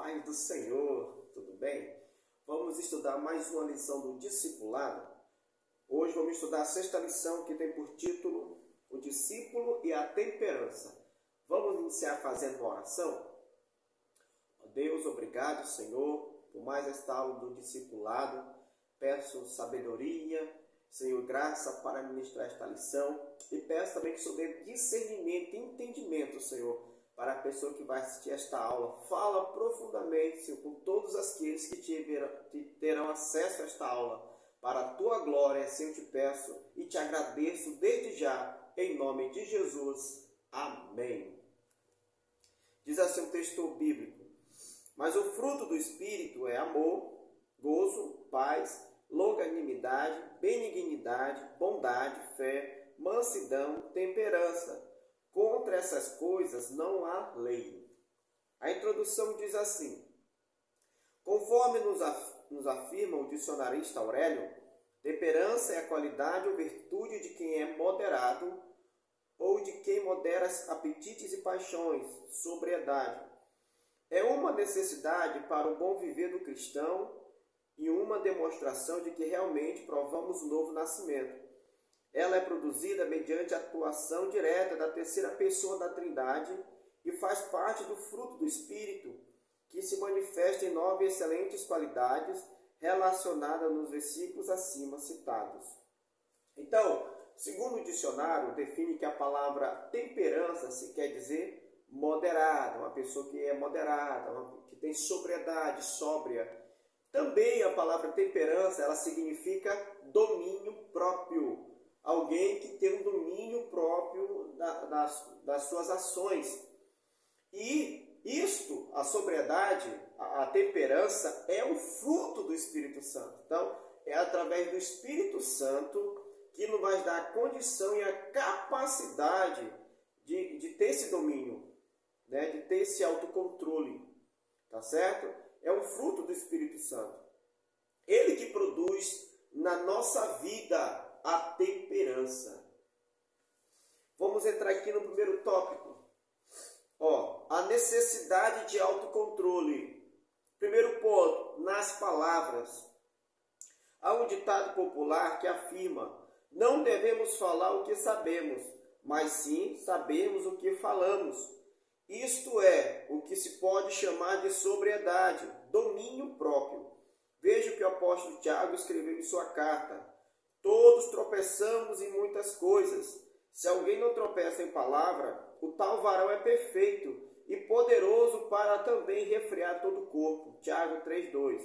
paz do Senhor, tudo bem? Vamos estudar mais uma lição do discipulado. Hoje vamos estudar a sexta lição que tem por título O Discípulo e a Temperança. Vamos iniciar fazendo uma oração? Deus, obrigado, Senhor, por mais esta aula do discipulado. Peço sabedoria, Senhor, graça para ministrar esta lição. E peço também que sobre discernimento e entendimento, Senhor, para a pessoa que vai assistir esta aula. Fala profundamente, Senhor, com todos aqueles que terão acesso a esta aula. Para a Tua glória, assim eu te peço e te agradeço desde já, em nome de Jesus. Amém. Diz assim o texto bíblico: mas o fruto do Espírito é amor, gozo, paz, longanimidade, benignidade, bondade, fé, mansidão, temperança. Contra essas coisas não há lei. A introdução diz assim: conforme nos afirma o dicionarista Aurélio, temperança é a qualidade ou virtude de quem é moderado ou de quem modera apetites e paixões, sobriedade. É uma necessidade para o bom viver do cristão e uma demonstração de que realmente provamos o novo nascimento. Ela é produzida mediante a atuação direta da terceira pessoa da Trindade e faz parte do fruto do Espírito, que se manifesta em 9 excelentes qualidades relacionadas nos versículos acima citados. Então, segundo o dicionário, define que a palavra temperança se quer dizer moderada, uma pessoa que é moderada, que tem sobriedade, sóbria. Também a palavra temperança, ela significa domínio próprio. Alguém que tem um domínio próprio das suas ações. E isto, a sobriedade, a temperança, é o fruto do Espírito Santo. Então, é através do Espírito Santo que nos vai dar a condição e a capacidade de ter esse domínio, né? De ter esse autocontrole. Tá certo? É um fruto do Espírito Santo. Ele que produz na nossa vida a temperança. Vamos entrar aqui no primeiro tópico. A necessidade de autocontrole. Primeiro ponto, nas palavras. Há um ditado popular que afirma: não devemos falar o que sabemos, mas sim sabermos o que falamos. Isto é o que se pode chamar de sobriedade, domínio próprio. Veja o que o apóstolo Tiago escreveu em sua carta. Todos tropeçamos em muitas coisas. Se alguém não tropeça em palavra, o tal varão é perfeito e poderoso para também refrear todo o corpo. Tiago 3,2.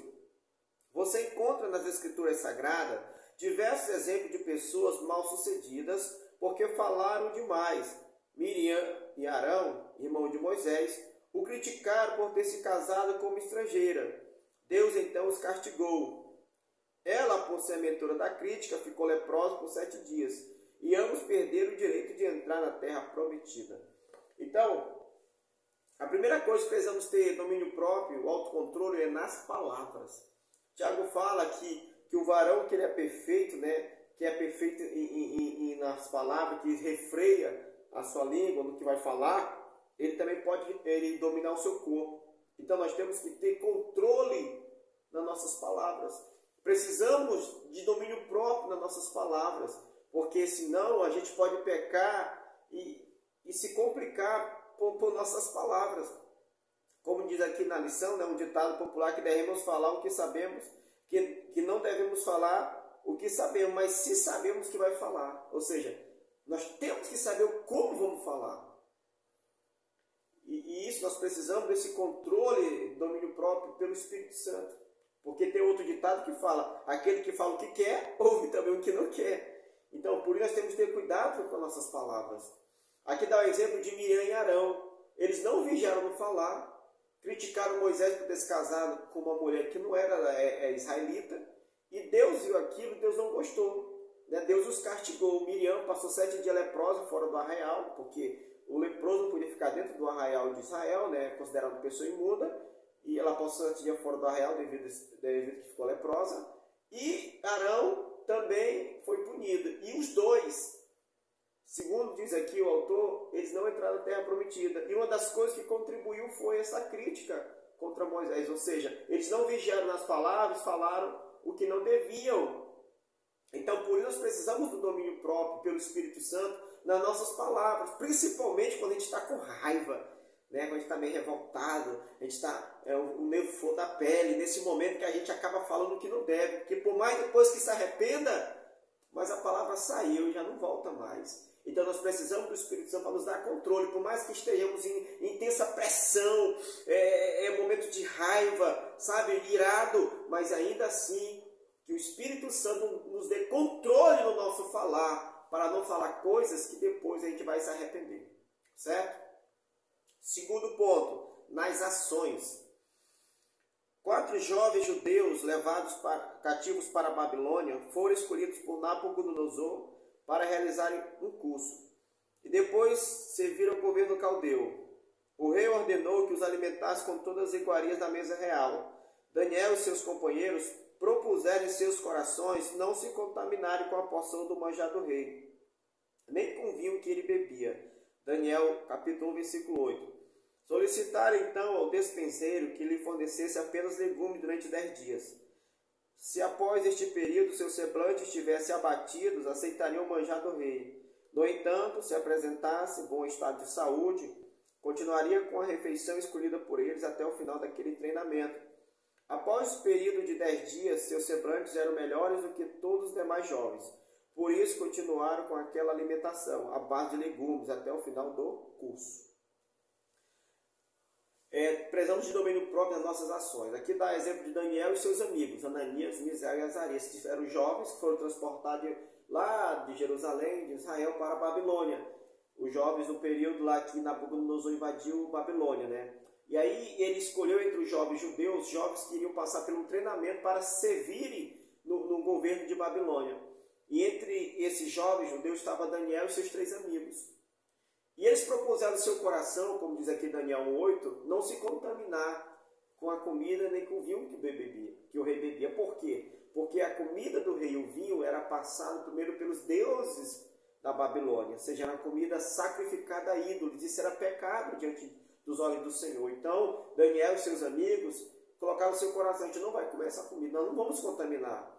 Você encontra nas Escrituras Sagradas diversos exemplos de pessoas mal-sucedidas porque falaram demais. Miriam e Arão, irmão de Moisés, o criticaram por ter se casado como estrangeira. Deus então os castigou. Ela, por ser a mentora da crítica, ficou leprosa por 7 dias. E ambos perderam o direito de entrar na terra prometida. Então, a primeira coisa que precisamos ter domínio próprio, autocontrole, é nas palavras. Tiago fala que o varão que ele é perfeito, né, que é perfeito nas palavras, que refreia a sua língua, no que vai falar, ele também pode dominar o seu corpo. Então, nós temos que ter controle nas nossas palavras. Precisamos de domínio próprio nas nossas palavras, porque senão a gente pode pecar e se complicar por nossas palavras. Como diz aqui na lição, né, um ditado popular que devemos falar o que sabemos, que não devemos falar o que sabemos, mas se sabemos que vai falar. Ou seja, nós temos que saber como vamos falar. E isso nós precisamos desse controle, domínio próprio pelo Espírito Santo. Porque tem outro ditado que fala: aquele que fala o que quer, ouve também o que não quer. Então, por isso nós temos que ter cuidado com as nossas palavras. Aqui dá o exemplo de Miriam e Arão. Eles não vigiaram no falar, criticaram Moisés por ter se casado com uma mulher que não era israelita, e Deus viu aquilo, Deus não gostou. Né? Deus os castigou. Miriam passou 7 dias leprosa fora do arraial, porque o leproso não podia ficar dentro do arraial de Israel, né? Considerado pessoa imunda. E ela passou 7 dias fora do arraial devido que ficou leprosa. E Arão também foi punido. E os dois, segundo diz aqui o autor, eles não entraram na terra prometida. E uma das coisas que contribuiu foi essa crítica contra Moisés. Ou seja, eles não vigiaram nas palavras, falaram o que não deviam. Então, por isso nós precisamos do domínio próprio pelo Espírito Santo nas nossas palavras, principalmente quando a gente está com raiva, né? Quando a gente está meio revoltado, a gente está o nervo flor da pele, nesse momento que a gente acaba falando o que não deve, porque por mais depois que se arrependa, mas a palavra saiu e já não volta mais. Então nós precisamos do Espírito Santo para nos dar controle, por mais que estejamos em intensa pressão, momento de raiva, sabe, irado, mas ainda assim que o Espírito Santo nos dê controle no nosso falar, para não falar coisas que depois a gente vai se arrepender, certo? Segundo ponto, nas ações. 4 jovens judeus levados cativos para a Babilônia foram escolhidos por Nabucodonosor para realizarem um curso. E depois serviram ao governo caldeu. O rei ordenou que os alimentasse com todas as iguarias da mesa real. Daniel e seus companheiros propuseram em seus corações não se contaminarem com a porção do manjar do rei, nem com o vinho que ele bebia. Daniel, capítulo 1, versículo 8. Solicitaram então ao despenseiro que lhe fornecesse apenas legumes durante 10 dias. Se após este período seus semblantes estivessem abatidos, aceitariam o manjar do rei. No entanto, se apresentasse bom estado de saúde, continuaria com a refeição escolhida por eles até o final daquele treinamento. Após o período de 10 dias, seus semblantes eram melhores do que todos os demais jovens. Por isso, continuaram com aquela alimentação, à base de legumes, até o final do curso. Precisamos de domínio próprio nas nossas ações. Aqui dá exemplo de Daniel e seus amigos, Ananias, Misael e Azarias, que eram jovens que foram transportados lá de Jerusalém, de Israel, para a Babilônia. Os jovens no período lá que Nabucodonosor invadiu Babilônia, né? E aí ele escolheu entre os jovens judeus, jovens que iriam passar por um treinamento para servirem no governo de Babilônia. E entre esses jovens judeus estava Daniel e seus 3 amigos. E eles propuseram no seu coração, como diz aqui Daniel 1:8, não se contaminar com a comida nem com o vinho que o rei bebia. Por quê? Porque a comida do rei e o vinho era passado primeiro pelos deuses da Babilônia, ou seja, era uma comida sacrificada a ídolos. Isso era pecado diante dos olhos do Senhor. Então, Daniel e seus amigos colocaram no seu coração: a gente não vai comer essa comida, nós não vamos contaminar.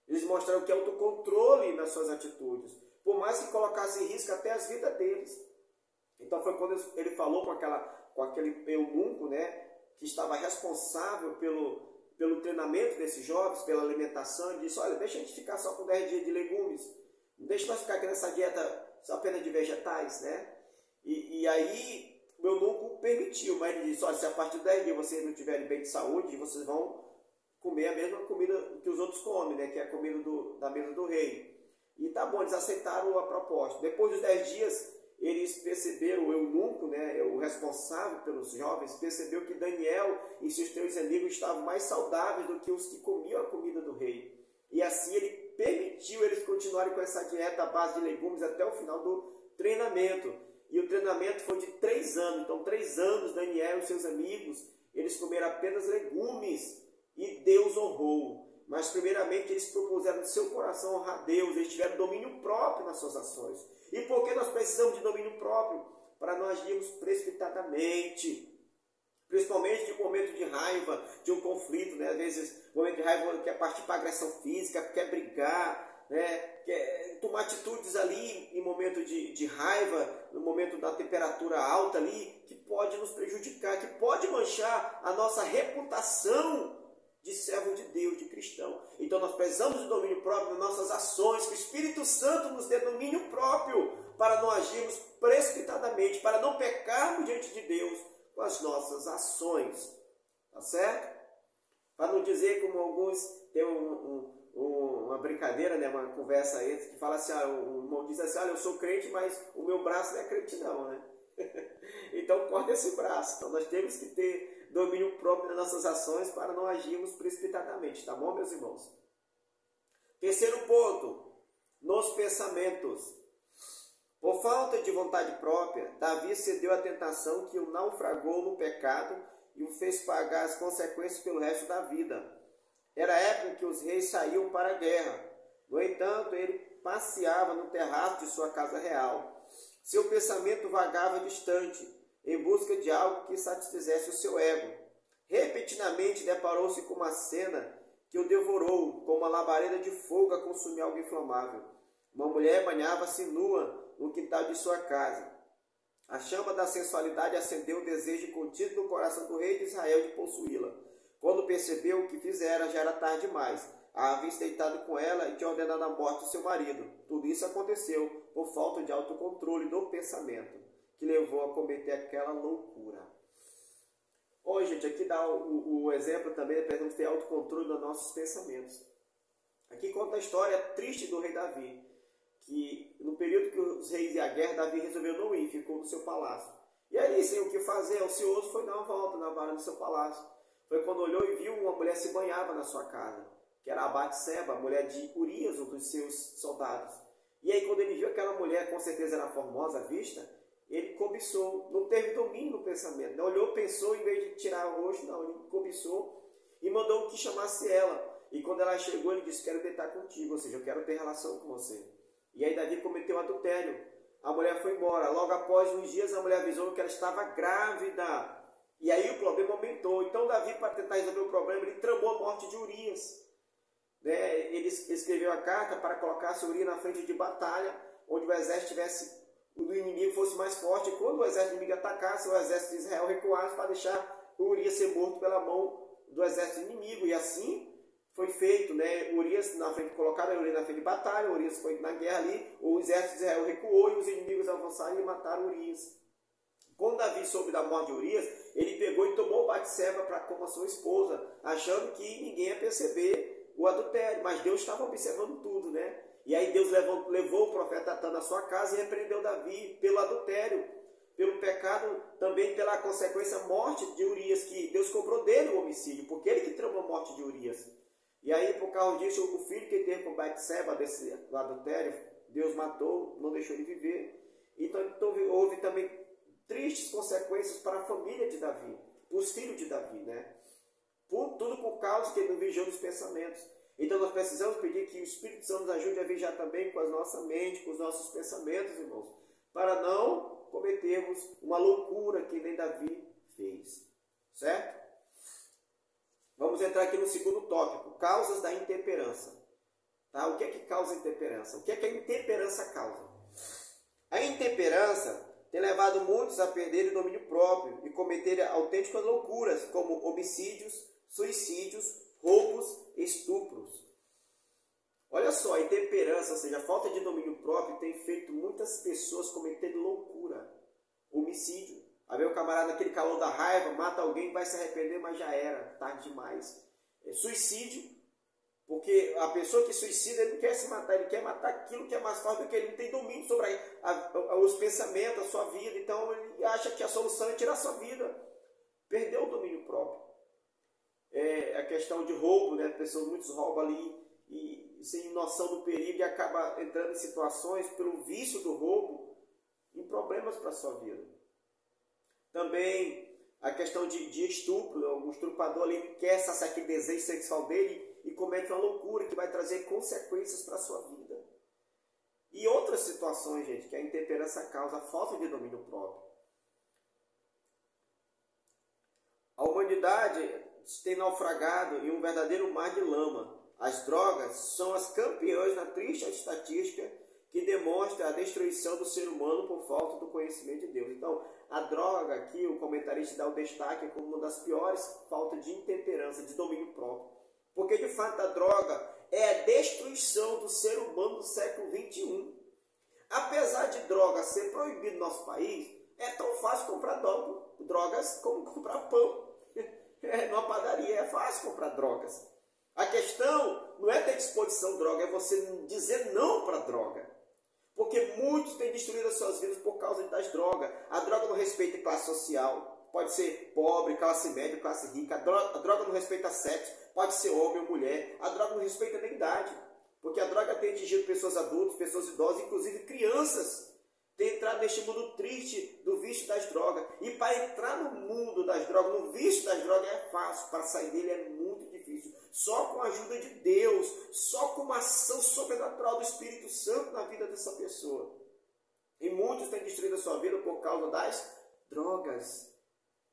Eles mostraram que autocontrole nas suas atitudes, por mais que colocasse em risco até as vidas deles. Então foi quando ele falou com aquele eunuco, né, que estava responsável pelo treinamento desses jovens, pela alimentação, e disse: olha, deixa a gente ficar só com 10 dias de legumes, não deixa nós ficar aqui nessa dieta só apenas de vegetais, né? E aí o eunuco permitiu, mas ele disse: olha, se a partir de 10 dias vocês não tiverem bem de saúde, vocês vão comer a mesma comida que os outros comem, né, que é a comida da mesa do rei. E tá bom, eles aceitaram a proposta. Depois dos 10 dias, eles perceberam, o eunuco, né, o responsável pelos jovens, percebeu que Daniel e seus 3 amigos estavam mais saudáveis do que os que comiam a comida do rei. E assim ele permitiu eles continuarem com essa dieta à base de legumes até o final do treinamento. E o treinamento foi de 3 anos. Então, 3 anos, Daniel e seus amigos, eles comeram apenas legumes e Deus honrou. Mas, primeiramente, eles propuseram no seu coração honrar a Deus. Eles tiveram domínio próprio nas suas ações. E por que nós precisamos de domínio próprio? Para não agirmos precipitadamente. Principalmente de um momento de raiva, de um conflito, né? Às vezes, no momento de raiva quer partir para agressão física, quer brigar, né? Quer tomar atitudes ali em momento de raiva, no momento da temperatura alta ali, que pode nos prejudicar, que pode manchar a nossa reputação de servo de Deus, de cristão. Então nós precisamos de domínio próprio nas nossas ações, que o Espírito Santo nos dê domínio próprio para não agirmos precipitadamente, para não pecarmos diante de Deus com as nossas ações. Tá certo? Para não dizer como alguns têm uma brincadeira, né, uma conversa aí, que fala assim: o irmão diz assim: olha, eu sou crente, mas o meu braço não é crente não, né? Então corta esse braço. Então nós temos que ter domínio próprio nas nossas ações para não agirmos precipitadamente, tá bom, meus irmãos? Terceiro ponto, nos pensamentos. Por falta de vontade própria, Davi cedeu à tentação que o naufragou no pecado e o fez pagar as consequências pelo resto da vida. Era a época em que os reis saíam para a guerra. No entanto, ele passeava no terraço de sua casa real. Seu pensamento vagava distante, em busca de algo que satisfizesse o seu ego. Repentinamente deparou-se com uma cena que o devorou, como uma labareda de fogo a consumir algo inflamável. Uma mulher banhava-se nua no quintal de sua casa. A chama da sensualidade acendeu o desejo contido no coração do rei de Israel de possuí-la. Quando percebeu o que fizera, já era tarde demais. A havia deitado com ela e tinha ordenado a morte do seu marido. Tudo isso aconteceu por falta de autocontrole do pensamento, que levou a cometer aquela loucura. Hoje, gente, aqui dá o exemplo também, precisamos ter autocontrole dos nossos pensamentos. Aqui conta a história triste do rei Davi, que no período que os reis iam à guerra, Davi resolveu não ir, ficou no seu palácio. E aí, sem o que fazer, ocioso, foi dar uma volta na varanda do seu palácio. Foi quando olhou e viu uma mulher se banhava na sua casa, que era a Batseba, mulher de Urias, um dos seus soldados. E aí, quando ele viu aquela mulher, com certeza era formosa à vista, ele cobiçou, não teve domínio no pensamento. Não olhou, pensou, em vez de tirar o rosto, não, ele cobiçou e mandou que chamasse ela. E quando ela chegou, ele disse: quero deitar contigo, ou seja, eu quero ter relação com você. E aí Davi cometeu adultério. A mulher foi embora. Logo após uns dias, a mulher avisou que ela estava grávida. E aí o problema aumentou. Então Davi, para tentar resolver o problema, ele tramou a morte de Urias. Ele escreveu a carta para colocar Urias na frente de batalha, onde o exército do inimigo fosse mais forte. E quando o exército inimigo atacasse, o exército de Israel recuasse para deixar Urias ser morto pela mão do exército inimigo. E assim foi feito, né? Urias na frente, colocaram Urias na frente de batalha. Urias foi na guerra ali, o exército de Israel recuou e os inimigos avançaram e mataram Urias. Quando Davi soube da morte de Urias, ele pegou e tomou Batseba como a sua esposa, achando que ninguém ia perceber o adultério, mas Deus estava observando tudo, né? E aí Deus levou o profeta Natan na sua casa e repreendeu Davi pelo adultério, pelo pecado, também pela consequência morte de Urias, que Deus cobrou dele o homicídio, porque ele que tramou a morte de Urias. E aí, por causa disso, o filho que ele teve com Batseba, do adultério, Deus matou, não deixou ele viver. Então houve também tristes consequências para a família de Davi, os filhos de Davi, né? Tudo por causa que ele não vigiou nos pensamentos. Então nós precisamos pedir que o Espírito Santo nos ajude a vigiar também com a nossa mente, com os nossos pensamentos, irmãos, para não cometermos uma loucura que nem Davi fez. Certo? Vamos entrar aqui no segundo tópico, causas da intemperança. Tá? O que é que causa intemperança? O que é que a intemperança causa? A intemperança tem levado muitos a perderem o domínio próprio e cometerem autênticas loucuras, como homicídios, suicídios, roubos e estupros. Olha só, a intemperança, ou seja, a falta de domínio próprio, tem feito muitas pessoas cometerem loucura, homicídio. Aí vem o camarada naquele calor da raiva, mata alguém, vai se arrepender, mas já era, tarde demais. Suicídio, porque a pessoa que suicida, ele não quer se matar, ele quer matar aquilo que é mais forte do que ele, não tem domínio sobre os pensamentos, a sua vida, então ele acha que a solução é tirar a sua vida. Perdeu o domínio próprio. A questão de roubo, né? Muitos roubam ali e sem noção do perigo e acaba entrando em situações pelo vício do roubo, em problemas para a sua vida. Também a questão de estupro, o estuprador ali quer saciar aquele desejo sexual dele e comete uma loucura que vai trazer consequências para a sua vida. E outras situações, gente, que a intemperança causa a falta de domínio próprio. A humanidade tem naufragado em um verdadeiro mar de lama. As drogas são as campeãs na triste estatística que demonstra a destruição do ser humano por falta do conhecimento de Deus. Então, a droga aqui, o comentarista dá o destaque como uma das piores faltas de intemperança, de domínio próprio. Porque, de fato, a droga é a destruição do ser humano do século XXI. Apesar de droga ser proibido no nosso país, é tão fácil comprar drogas como comprar pão. Numa padaria é fácil comprar drogas. A questão não é ter disposição de droga, é você dizer não para a droga. Porque muitos têm destruído as suas vidas por causa das drogas. A droga não respeita classe social, pode ser pobre, classe média, classe rica. A droga não respeita sexo, pode ser homem ou mulher. A droga não respeita nem idade, porque a droga tem atingido pessoas adultas, pessoas idosas, inclusive crianças. Tem entrado neste mundo triste do vício das drogas. E para entrar no mundo das drogas, no vício das drogas é fácil, para sair dele é muito difícil. Só com a ajuda de Deus, só com uma ação sobrenatural do Espírito Santo na vida dessa pessoa. E muitos têm destruído a sua vida por causa das drogas.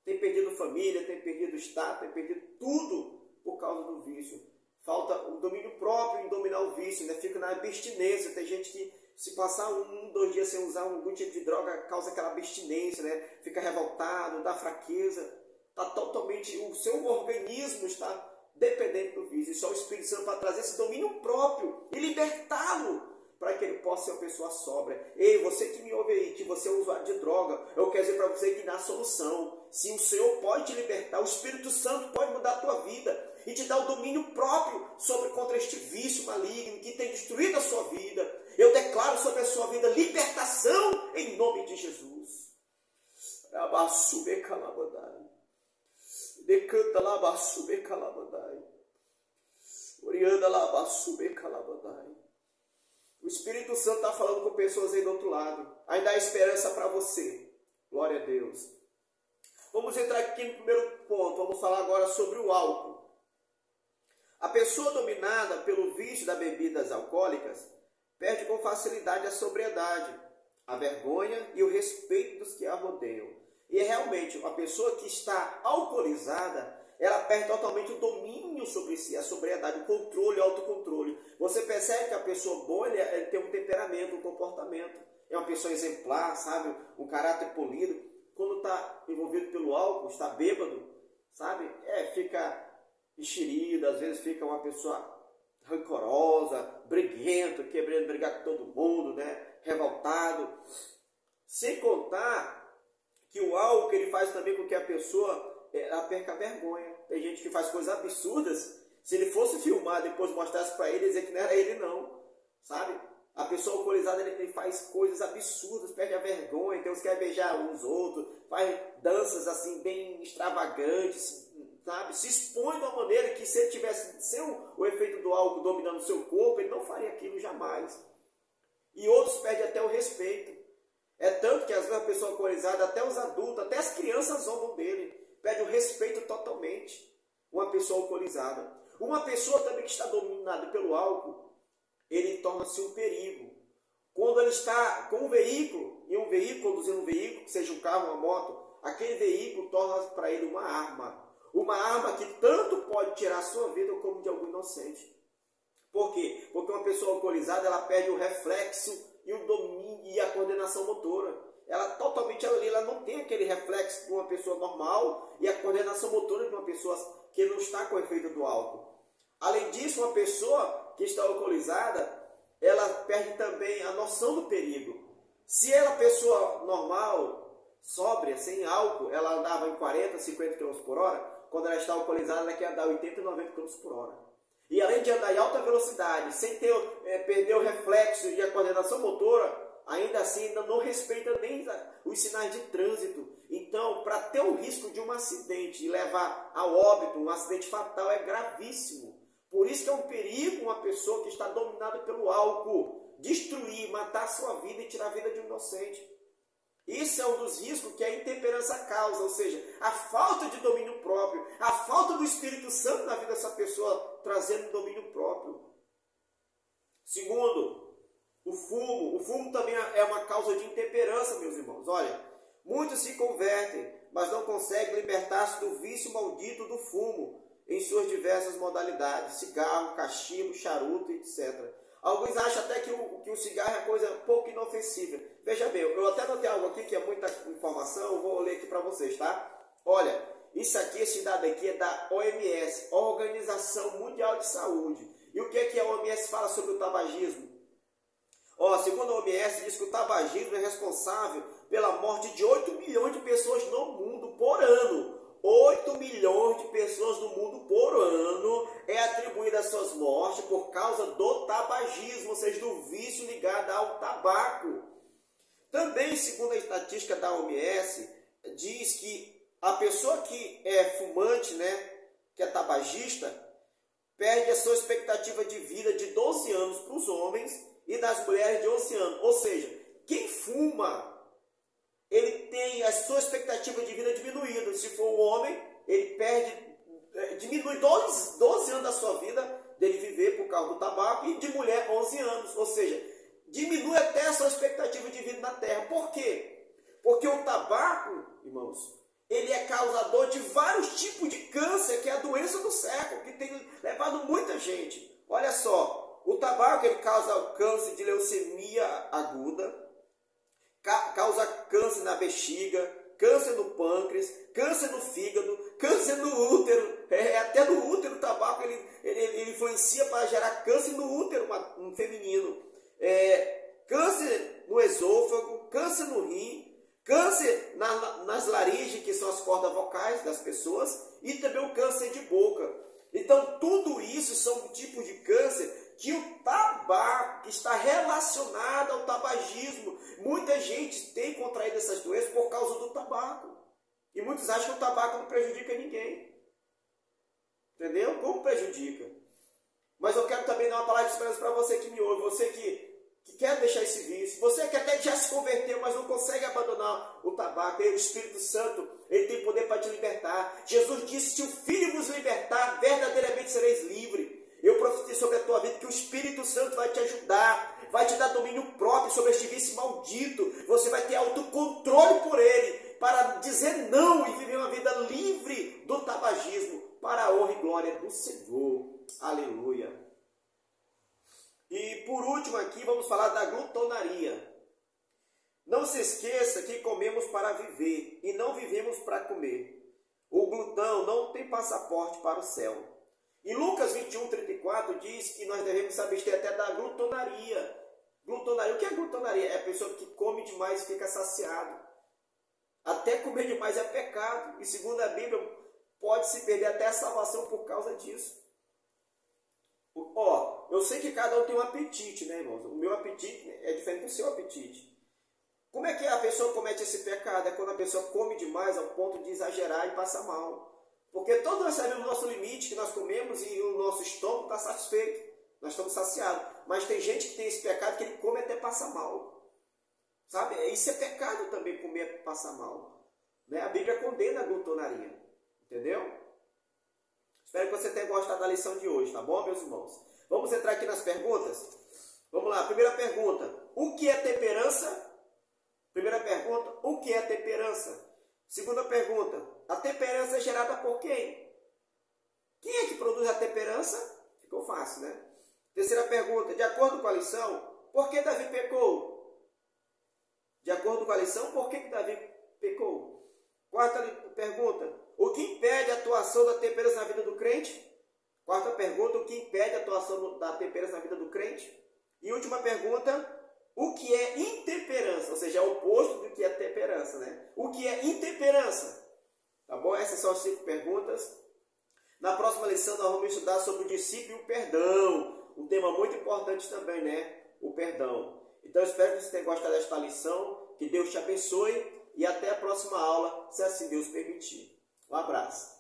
Tem perdido família, tem perdido estado, tem perdido tudo por causa do vício. Falta o domínio próprio em dominar o vício, né? Fica na abstinência. Tem gente que, se passar 2 dias sem usar algum tipo de droga, causa aquela abstinência, né? Fica revoltado, dá fraqueza. Está totalmente, o seu organismo está dependente do vício. E só o Espírito Santo para trazer esse domínio próprio e libertá-lo, para que ele possa ser uma pessoa sóbria. Ei, você que me ouve aí, que você é usuário de droga, eu quero dizer para você que na solução, se o Senhor pode te libertar, o Espírito Santo pode mudar a tua vida e te dar o domínio próprio contra este vício maligno que tem destruído a sua vida. Eu declaro sobre a sua vida libertação em nome de Jesus. Decanta lá, basube calabandai. Orianda lá, basube calabandai. O Espírito Santo está falando com pessoas aí do outro lado. Ainda há esperança para você. Glória a Deus. Vamos entrar aqui no primeiro ponto. Vamos falar agora sobre o álcool. A pessoa dominada pelo vício das bebidas alcoólicas perde com facilidade a sobriedade, a vergonha e o respeito dos que a rodeiam. E realmente, uma pessoa que está alcoolizada, ela perde totalmente o domínio sobre si, a sobriedade, o controle, o autocontrole. Você percebe que a pessoa boa, ele tem um temperamento, um comportamento. É uma pessoa exemplar, sabe? Um caráter polido. Quando está envolvido pelo álcool, está bêbado, sabe? Fica enxerida, às vezes fica uma pessoa rancorosa, briguento, querendo brigar com todo mundo, né? Revoltado. Sem contar que o álcool ele faz também com que a pessoa ela perca a vergonha. Tem gente que faz coisas absurdas. Se ele fosse filmar, depois mostrasse para ele, dizer que não era ele não, sabe? A pessoa alcoolizada ele faz coisas absurdas, perde a vergonha, então uns quer beijar uns outros, faz danças assim bem extravagantes, sabe? Se expõe de uma maneira que se ele tivesse sem o efeito do álcool dominando o seu corpo, ele não faria aquilo jamais. E outros perdem até o respeito. É tanto que às vezes a pessoa alcoolizada, até os adultos, até as crianças zombam dele, perde o respeito totalmente. Uma pessoa alcoolizada. Uma pessoa também que está dominada pelo álcool, ele torna-se um perigo. Quando ele está com um veículo, conduzindo um veículo, seja um carro, uma moto, aquele veículo torna para ele uma arma. Uma arma que tanto pode tirar a sua vida como de algum inocente. Por quê? Porque uma pessoa alcoolizada, ela perde o reflexo e o domínio e a coordenação motora. Ela não tem aquele reflexo de uma pessoa normal e a coordenação motora de uma pessoa que não está com o efeito do álcool. Além disso, uma pessoa que está alcoolizada, ela perde também a noção do perigo. Se ela, pessoa normal, sóbria, sem álcool, ela andava em 40, 50 km por hora, quando ela está alcoolizada, ela quer andar 80, 90 km por hora. E além de andar em alta velocidade, sem perder o reflexo e a coordenação motora, ainda assim ainda não respeita nem os sinais de trânsito. Então, para ter o risco de um acidente e levar ao óbito, um acidente fatal, é gravíssimo. Por isso que é um perigo uma pessoa que está dominada pelo álcool destruir, matar a sua vida e tirar a vida de um inocente. Isso é um dos riscos que a intemperança causa, ou seja, a falta de domínio próprio, a falta do Espírito Santo na vida dessa pessoa, trazendo domínio próprio. Segundo, o fumo. O fumo também é uma causa de intemperança, meus irmãos. Olha, muitos se convertem, mas não conseguem libertar-se do vício maldito do fumo, em suas diversas modalidades, cigarro, cachimbo, charuto, etc. Alguns acham até que o cigarro é coisa pouco inofensiva. Veja bem, eu até notei algo aqui que é muita informação, eu vou ler aqui para vocês, tá? Olha, isso aqui, esse dado aqui é da OMS, Organização Mundial de Saúde. E o que é que a OMS fala sobre o tabagismo? Segundo a OMS, diz que o tabagismo é responsável pela morte de 8 milhões de pessoas no mundo por ano. 8 milhões de pessoas no mundo por ano é atribuída às suas mortes por causa do tabagismo, ou seja, do vício ligado ao tabaco. Também, segundo a estatística da OMS, diz que a pessoa que é fumante, né, que é tabagista, perde a sua expectativa de vida de 12 anos para os homens e das mulheres de 11 anos. Ou seja, quem fuma, ele tem a sua expectativa de vida diminuída. Se for um homem, ele diminui 12 anos da sua vida dele viver por causa do tabaco, e de mulher 11 anos. Ou seja, diminui até a sua expectativa de vida na terra. Por quê? Porque o tabaco, irmãos, ele é causador de vários tipos de câncer, que é a doença do século, que tem levado muita gente. Olha só, o tabaco ele causa câncer de leucemia aguda, causa câncer na bexiga, câncer no pâncreas, câncer no fígado, câncer no útero, até no útero o tabaco ele influencia para gerar câncer no útero um feminino, câncer no esôfago, câncer no rim, câncer nas laringes, que são as cordas vocais das pessoas, e também o câncer de boca. Então tudo isso são tipos de câncer que o tabaco, que está relacionado ao tabagismo. Muita gente tem contraído essas doenças por causa do tabaco. E muitos acham que o tabaco não prejudica ninguém. Entendeu? Como prejudica? Mas eu quero também dar uma palavra de esperança para você que me ouve, você que quer deixar esse vício, você que até já se converteu, mas não consegue abandonar o tabaco. O Espírito Santo, ele tem poder para te libertar. Jesus disse, se o Filho vos libertar, verdadeiramente sereis livres. Eu profetizo sobre a tua vida que o Espírito Santo vai te ajudar, vai te dar domínio próprio sobre este vício maldito. Você vai ter autocontrole por ele, para dizer não e viver uma vida livre do tabagismo, para a honra e glória do Senhor. Aleluia. E por último aqui vamos falar da glutonaria. Não se esqueça que comemos para viver e não vivemos para comer. O glutão não tem passaporte para o céu. E Lucas 21:34 diz que nós devemos se abster até da glutonaria. Glutonaria, o que é glutonaria? É a pessoa que come demais e fica saciado. Até comer demais é pecado. E segundo a Bíblia, pode se perder até a salvação por causa disso. Eu sei que cada um tem um apetite, né, irmãos? O meu apetite é diferente do seu apetite. Como é que a pessoa comete esse pecado? É quando a pessoa come demais ao ponto de exagerar e passa mal. Porque todos nós sabemos o nosso limite que nós comemos e o nosso estômago está satisfeito. Nós estamos saciados. Mas tem gente que tem esse pecado que ele come até passar mal. Sabe? Isso é pecado também, comer até passar mal. Né? A Bíblia condena a glutonaria. Entendeu? Espero que você tenha gostado da lição de hoje, tá bom, meus irmãos? Vamos entrar aqui nas perguntas? Vamos lá, primeira pergunta. O que é temperança? Primeira pergunta, o que é temperança? Segunda pergunta, a temperança é gerada por quem? Quem é que produz a temperança? Ficou fácil, né? Terceira pergunta, de acordo com a lição, por que Davi pecou? De acordo com a lição, por que Davi pecou? Quarta pergunta, o que impede a atuação da temperança na vida do crente? Quarta pergunta, o que impede a atuação da temperança na vida do crente? E última pergunta, o que é intemperança? Ou seja, é o oposto do que é temperança, né? O que é intemperança? Tá bom? Essas são as 5 perguntas. Na próxima lição nós vamos estudar sobre o discípulo e o perdão. Um tema muito importante também, né? O perdão. Então eu espero que você tenha gostado desta lição. Que Deus te abençoe. E até a próxima aula, se assim Deus permitir. Um abraço.